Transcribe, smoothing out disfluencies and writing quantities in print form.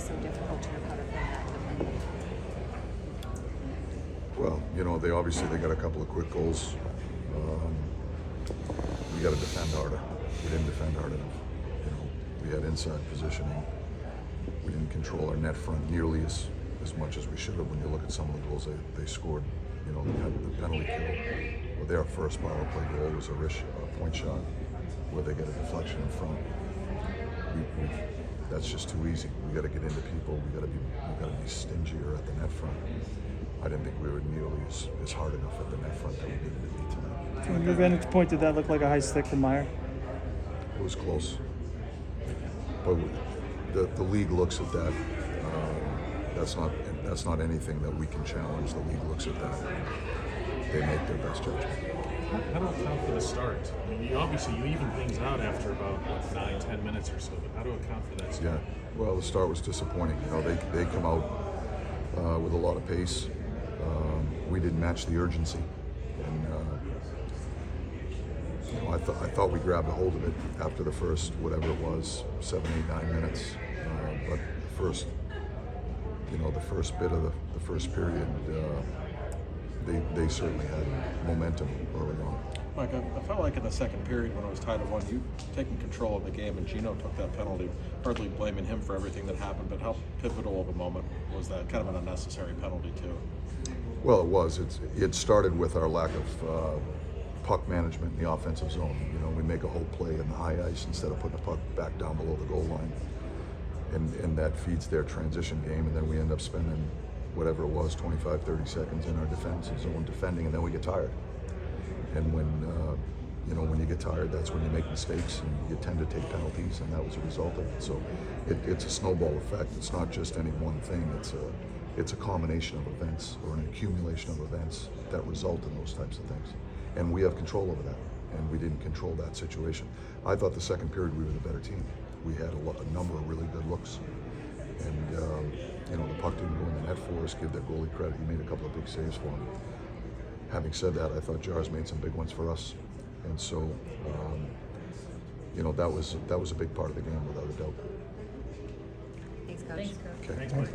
so difficult to recover from that defending? Well, you know, they got a couple of quick goals. We got to defend harder. We didn't defend hard enough. You know, we had inside positioning. We didn't control our net front nearly as much as we should have. When you look at some of the goals they scored, you know, the penalty kill. Well, their first power play goal was a point shot where they get a deflection in front. That's just too easy. We got to get into people. We got to be stingier at the net front. I didn't think we were nearly as hard enough at the net front that we needed to be tonight. From your vantage point, did that look like a high stick from Meyer? It was close, but the league looks at that. That's not anything that we can challenge. The league looks at that. They make their best judgment. How do I account for the start? I mean, you even things out after about 9-10 minutes or so. But how do I account for that start? Yeah, well, the start was disappointing. You know, they come out with a lot of pace. We didn't match the urgency, and you know, I thought we grabbed a hold of it after the first, whatever it was, 7, 8, 9 minutes. But the first bit of the first period, they certainly had momentum early on. Mike, I felt like in the second period when it was tied at 1, you taking control of the game, and Gino took that penalty. Hardly blaming him for everything that happened, but how pivotal of a moment was that? Kind of an unnecessary penalty too. Well, it was. It started with our lack of puck management in the offensive zone. You know, we make a whole play in the high ice instead of putting the puck back down below the goal line, and that feeds their transition game, and then we end up spending whatever it was, 25, 30 seconds in our defensive zone defending, and then we get tired. And when you get tired, that's when you make mistakes and you tend to take penalties, and that was a result of it. So it's a snowball effect. It's not just any one thing. It's a combination of events or an accumulation of events that result in those types of things. And we have control over that, and we didn't control that situation. I thought the second period we were the better team. We had a number of really good looks, and the puck didn't go in the net for us. Give their goalie credit; he made a couple of big saves for him. Having said that, I thought Jars made some big ones for us, and so that was a big part of the game without a doubt. Thanks, Coach. Thanks, Mike.